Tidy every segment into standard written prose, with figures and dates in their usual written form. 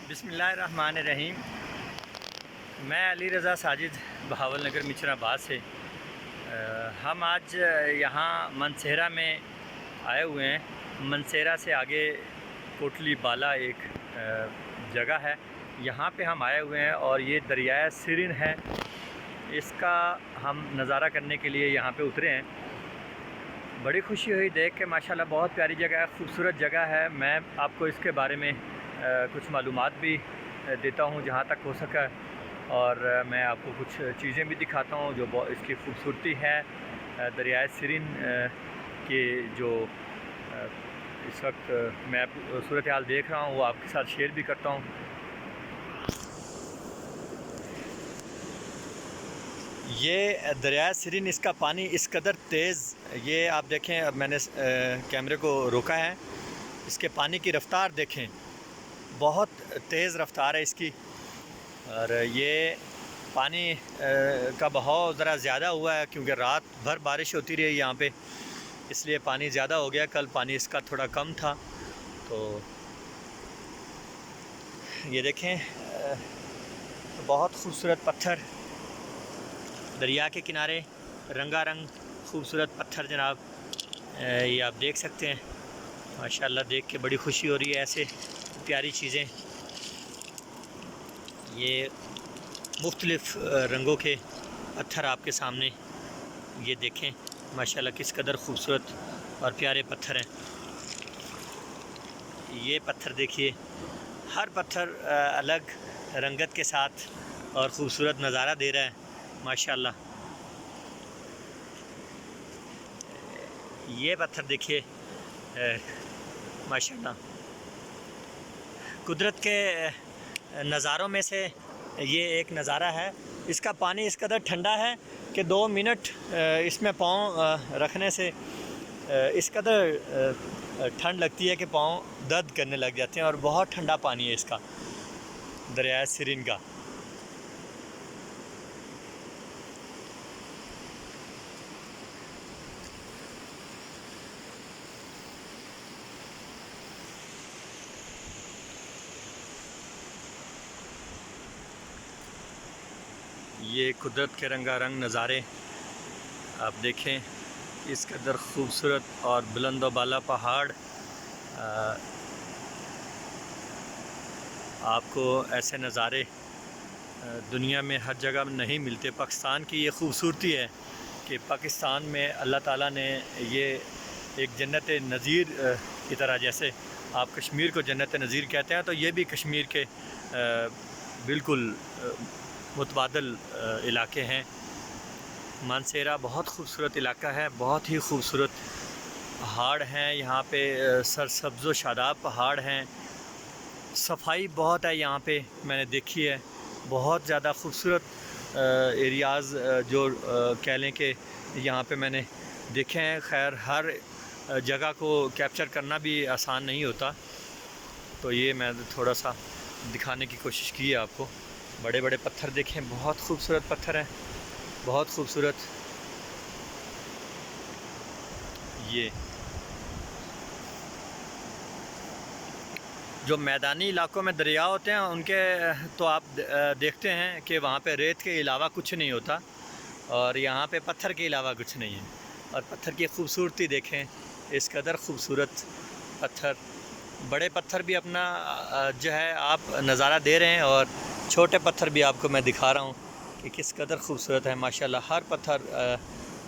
बिस्मिल्लाहिर्रहमानिर्रहीम। मैं अली रज़ा साजिद बहावल नगर मिचराबाद से हम आज यहाँ मनसेरा में आए हुए हैं। मनसेरा से आगे कोटली बाला एक जगह है, यहाँ पे हम आए हुए हैं और ये दरियाए सिरिन है, इसका हम नज़ारा करने के लिए यहाँ पे उतरे हैं। बड़ी खुशी हुई देख के, माशाल्लाह बहुत प्यारी जगह है, खूबसूरत जगह है। मैं आपको इसके बारे में कुछ मालूमात भी देता हूँ जहाँ तक हो सका, और मैं आपको कुछ चीज़ें भी दिखाता हूँ जो इसकी खूबसूरती है। दरियाए सिरिन के जो इस वक्त मैं सूरत हाल देख रहा हूँ वो आपके साथ शेयर भी करता हूँ। ये दरिया सिरिन, इसका पानी इस कदर तेज़, ये आप देखें, अब मैंने कैमरे को रोका है, इसके पानी की रफ़्तार देखें, बहुत तेज़ रफ़्तार है इसकी। और ये पानी का बहाव ज़रा ज़्यादा हुआ है क्योंकि रात भर बारिश होती रही यहाँ पे, इसलिए पानी ज़्यादा हो गया। कल पानी इसका थोड़ा कम था। तो ये देखें, बहुत खूबसूरत पत्थर दरिया के किनारे, रंगारंग खूबसूरत पत्थर जनाब, ये आप देख सकते हैं। माशाल्लाह देख के बड़ी खुशी हो रही है, ऐसे प्यारी चीज़ें। ये मुख्तलिफ़ रंगों के पत्थर आपके सामने, ये देखें माशाल्लाह किस कदर खूबसूरत और प्यारे पत्थर हैं। ये पत्थर देखिए, हर पत्थर अलग रंगत के साथ और ख़ूबसूरत नज़ारा दे रहा है माशाल्लाह। ये पत्थर देखिए, माशाल्लाह कुदरत के नज़ारों में से ये एक नज़ारा है। इसका पानी इस कदर ठंडा है कि 2 मिनट इसमें पाँव रखने से इस कदर ठंड लगती है कि पाँव दर्द करने लग जाते हैं, और बहुत ठंडा पानी है इसका, दरिया सिरिन का। ये कुदरत के रंगारंग नज़ारे आप देखें, इस कदर खूबसूरत और बुलंद व बाला पहाड़, आपको ऐसे नज़ारे दुनिया में हर जगह नहीं मिलते। पाकिस्तान की ये खूबसूरती है कि पाकिस्तान में अल्लाह ताला ने ये एक जन्नत नज़ीर की तरह, जैसे आप कश्मीर को जन्नत नज़ीर कहते हैं, तो ये भी कश्मीर के बिल्कुल मुतबादल इलाके हैं। मनसेरा बहुत खूबसूरत इलाका है, बहुत ही खूबसूरत पहाड़ हैं यहाँ पे, सरसब्ज़ व शादाब पहाड़ हैं। सफाई बहुत है यहाँ पे, मैंने देखी है। बहुत ज़्यादा खूबसूरत एरियाज़ जो कह लें कि यहाँ पे मैंने देखे हैं। खैर हर जगह को कैप्चर करना भी आसान नहीं होता, तो ये मैं थोड़ा सा दिखाने की कोशिश की है आपको। बड़े बड़े पत्थर देखें, बहुत खूबसूरत पत्थर हैं, बहुत खूबसूरत। ये जो मैदानी इलाकों में दरिया होते हैं उनके, तो आप देखते हैं कि वहाँ पे रेत के अलावा कुछ नहीं होता, और यहाँ पे पत्थर के अलावा कुछ नहीं है। और पत्थर की खूबसूरती देखें, इस कदर खूबसूरत पत्थर, बड़े पत्थर भी अपना जो है आप नज़ारा दे रहे हैं, और छोटे पत्थर भी आपको मैं दिखा रहा हूँ कि किस कदर खूबसूरत है माशाल्लाह। हर पत्थर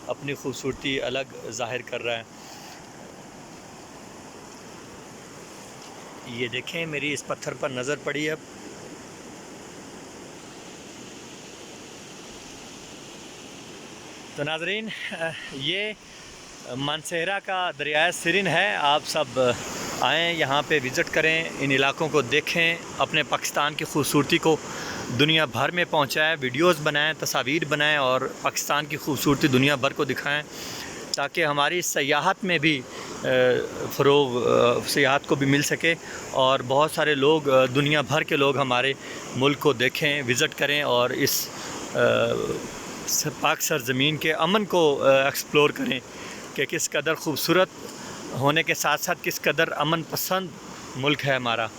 अपनी खूबसूरती अलग ज़ाहिर कर रहा है। ये देखें, मेरी इस पत्थर पर नज़र पड़ी अब। तो नाज़रीन, ये मनसेरा का दरिया सिरिन है। आप सब आएँ, यहाँ पे विज़िट करें, इन इलाकों को देखें, अपने पाकिस्तान की खूबसूरती को दुनिया भर में पहुँचाएँ, वीडियोज़ बनाएँ, तस्वीर बनाएँ, और पाकिस्तान की खूबसूरती दुनिया भर को दिखाएँ, ताकि हमारी सयाहत में भी फ़रोग़, सयाहत को भी मिल सके, और बहुत सारे लोग, दुनिया भर के लोग हमारे मुल्क को देखें, विज़िट करें, और इस पाक सरज़मीन के अमन को एक्सप्लोर करें कि किस कदर खूबसूरत होने के साथ साथ किस कदर अमन पसंद मुल्क है हमारा।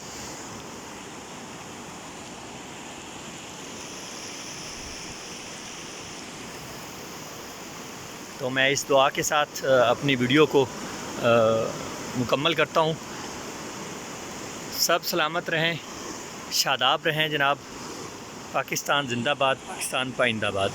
तो मैं इस दुआ के साथ अपनी वीडियो को मुकम्मल करता हूँ। सब सलामत रहें, शादाब रहें जनाब। पाकिस्तान जिंदाबाद, पाकिस्तान पाइंदाबाद।